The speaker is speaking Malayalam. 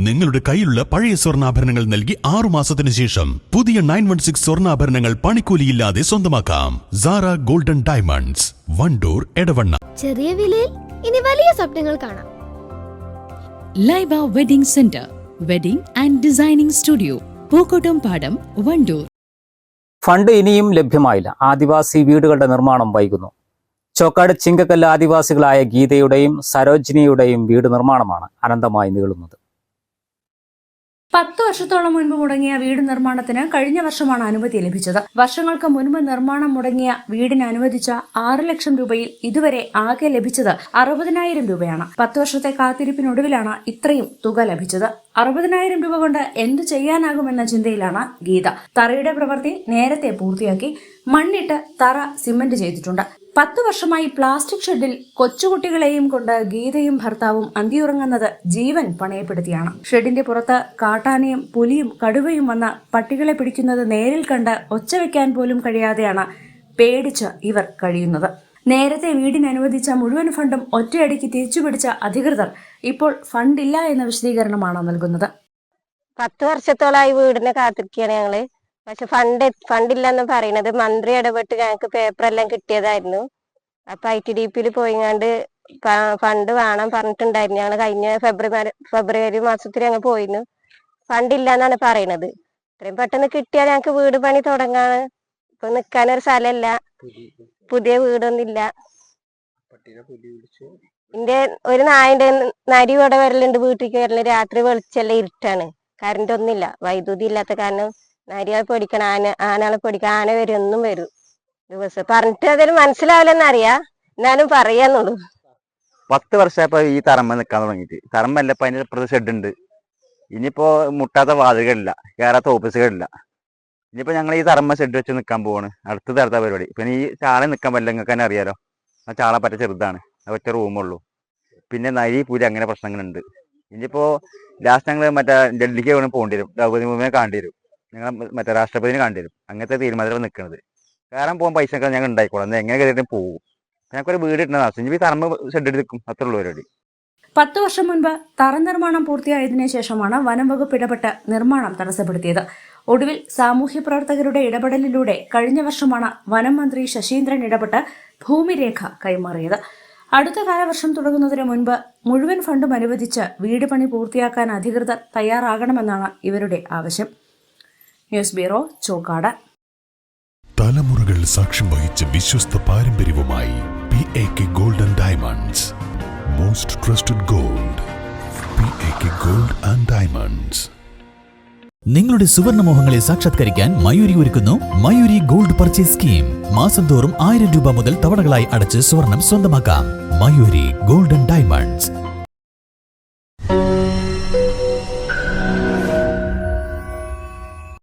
നിങ്ങളുടെ കയ്യിലുള്ള പഴയ സ്വർണ്ണാഭരണങ്ങൾ നൽകി 6 മാസത്തിന് ശേഷം പുതിയ 916 സ്വർണ്ണാഭരണങ്ങൾ പണിക്കൂലിയില്ലാതെ സ്വന്തമാക്കാം. Sara golden diamonds, Wandoor, Edavanna. ചെറിയ വിലയിൽ ഇനി വലിയ സ്വപ്നങ്ങൾ കാണാം. Laiba wedding centre, wedding and designing studio, Pookkottumpadam, Wandoor. Fund ഇനിയും ലഭ്യമായില്ല. ആദിവാസി വീടുകളുടെ നിർമ്മാണം വൈകുന്നു. ചോക്കാട് ചിങ്കക്കല്ല് ആദിവാസികളായ ഗീതയുടെയും സരോജിനിയുടെയും വീട് നിർമ്മാണമാണ് അനന്തമായി നീളുന്നത്. 10 വർഷത്തോളം മുൻപ് മുടങ്ങിയ വീട് നിർമ്മാണത്തിന് കഴിഞ്ഞ വർഷമാണ് അനുമതി ലഭിച്ചത്. വർഷങ്ങൾക്ക് മുൻപ് നിർമ്മാണം മുടങ്ങിയ വീടിന് അനുവദിച്ച 6 ലക്ഷം രൂപയിൽ ഇതുവരെ ആകെ ലഭിച്ചത് 60,000 രൂപയാണ്. 10 വർഷത്തെ കാത്തിരിപ്പിനൊടുവിലാണ് ഇത്രയും തുക ലഭിച്ചത്. 60,000 രൂപ കൊണ്ട് എന്തു ചെയ്യാനാകുമെന്ന ചിന്തയിലാണ് ഗീത. തറയുടെ പ്രവൃത്തി നേരത്തെ പൂർത്തിയാക്കി. മണ്ണിട്ട് തറ സിമന്റ് ചെയ്തിട്ടുണ്ട്. 10 വർഷമായി പ്ലാസ്റ്റിക് ഷെഡിൽ കൊച്ചുകുട്ടികളെയും കൊണ്ട് ഗീതയും ഭർത്താവും അന്തിയുറങ്ങുന്നത് ജീവൻ പണയപ്പെടുത്തിയാണ്. ഷെഡിന്റെ പുറത്ത് കാട്ടാനയും പുലിയും കടുവയും വന്ന പട്ടികളെ പിടിക്കുന്നത് നേരിൽ കണ്ട് ഒച്ച വെക്കാൻ പോലും കഴിയാതെയാണ് പേടിച്ച് ഇവർ കഴിയുന്നത്. നേരത്തെ വീടിന് അനുവദിച്ച മുഴുവൻ ഫണ്ടും ഒറ്റയടിക്ക് തിരിച്ചുപിടിച്ച അധികൃതർ ഇപ്പോൾ ഫണ്ടില്ല എന്ന വിശദീകരണമാണ് നൽകുന്നത്. 10 വർഷത്തോളമായി വീടിനെ കാത്തിരിക്കുകയാണ് ഞങ്ങള്. പക്ഷെ ഫണ്ടില്ലെന്ന് പറയുന്നത് മന്ത്രി ഇടപെട്ട് ഞങ്ങൾക്ക് പേപ്പറെല്ലാം കിട്ടിയതായിരുന്നു. അപ്പൊ ITDP പോയിങ്ങാണ്ട് ഫണ്ട് വേണം പറഞ്ഞിട്ടുണ്ടായിരുന്നു. ഞങ്ങൾ കഴിഞ്ഞ ഫെബ്രുവരി മാസത്തിൽ ഞങ്ങൾ പോയിരുന്നു. ഫണ്ടില്ല എന്നാണ് പറയണത്. ഇത്രയും പെട്ടെന്ന് കിട്ടിയാൽ ഞങ്ങൾക്ക് വീട് പണി തുടങ്ങാണ്. ഇപ്പൊ നിക്കാനൊരു സ്ഥലമില്ല, പുതിയ വീടൊന്നുമില്ല. എന്റെ ഒരു നായന്റെ നരി ഇവിടെ വരലുണ്ട്, വീട്ടിലേക്ക് വരല്. രാത്രി വെളിച്ചെല്ലാം ഇരുട്ടാണ്, കറണ്ട് ഒന്നുമില്ല, വൈദ്യുതി ഇല്ലാത്ത കാരണം നരിയാളെ പേടിക്കണം, ആനകളെ പേടിക്കണം. ആന വരും, ഒന്നും വരും ദിവസം. പറഞ്ഞിട്ട് അതിന് മനസ്സിലാവില്ലെന്നറിയാ, എന്നാലും പറയാന്നുള്ളൂ. 10 വർഷമായപ്പോ ഈ തറമ്മ നിക്കാൻ തുടങ്ങിയിട്ട്. തറമ്മല്ല, ഇപ്പൊ അതിന്റെ അപ്പുറത്ത് ഷെഡ് ഉണ്ട്. ഇനിയിപ്പോ മുട്ടാത്ത വാതിലുകളില്ല, കയറാത്ത ഓഫീസുകളില്ല. ഇനിയിപ്പോ ഞങ്ങൾ ഈ തറമ്മ ഷെഡ് വെച്ച് നിൽക്കാൻ പോവാണ്. അടുത്തത് അടുത്ത പരിപാടി. പിന്നെ ഈ ചാള നിൽക്കാൻ പറ്റില്ല, നിങ്ങൾക്ക് തന്നെ അറിയാലോ. ആ ചാള പറ്റ ചെറുതാണ്, ഒറ്റ റൂമുള്ളൂ. പിന്നെ നരി പൂരി അങ്ങനെ പ്രശ്നങ്ങളുണ്ട്. ഇനിയിപ്പോ ലാസ്റ്റ് ഞങ്ങൾ മറ്റേ ഡൽഹിക്ക് വേണം പോകേണ്ടി വരും, ദ്രൗപദി മുർമുവിനെ കാണേണ്ടി വരും, ഞങ്ങൾ മറ്റേ രാഷ്ട്രപതിനെ കാണേണ്ടി വരും. അങ്ങനത്തെ തീരുമാനത്തിൽ നിൽക്കുന്നത്. കാരണം പോകാൻ പൈസ ഒക്കെ ഞങ്ങൾ ഉണ്ടായിക്കോളാം, എങ്ങനെ കരുതിയിട്ടും പോകും. ഞങ്ങൾക്കൊരു വീട് കിട്ടുന്ന ആവശ്യം. ഈ തറമ്മ ഷെഡ് എടുക്കും, അത്ര ഉള്ളൂ പരിപാടി. 10 വർഷം മുൻപ് തറ നിർമ്മാണം പൂർത്തിയായതിനു ശേഷമാണ് വനം വകുപ്പ് ഇടപെട്ട് നിർമ്മാണം തടസ്സപ്പെടുത്തിയത്. ഒടുവിൽ സാമൂഹ്യ പ്രവർത്തകരുടെ ഇടപെടലിലൂടെ കഴിഞ്ഞ വർഷമാണ് വനം മന്ത്രി ശശീന്ദ്രൻ ഇടപെട്ട് ഭൂമിരേഖ കൈമാറിയത്. അടുത്ത കാലവർഷം തുടങ്ങുന്നതിന് മുൻപ് മുഴുവൻ ഫണ്ടും അനുവദിച്ച് വീട് പണി പൂർത്തിയാക്കാൻ അധികൃതർ തയ്യാറാകണമെന്നാണ് ഇവരുടെ ആവശ്യം. News bureau, Chokkad. തലമുറകൾ സാക്ഷ്യം വഹിച്ച വിശ്വസ്ത പാരമ്പര്യവുമായി PAK golden diamonds. Most trusted gold, PAK gold and diamonds. നിങ്ങളുടെ സുവർണമോഹങ്ങളെ സാക്ഷാത്കരിക്കാൻ മയൂരി ഒരുക്കുന്നു മയൂരി ഗോൾഡ് പർച്ചേസ് സ്കീം. മാസം തോറും 1000 രൂപ മുതൽ തവണകളായി അടച്ച് സ്വർണം സ്വന്തമാക്കാം. Mayuri golden diamonds,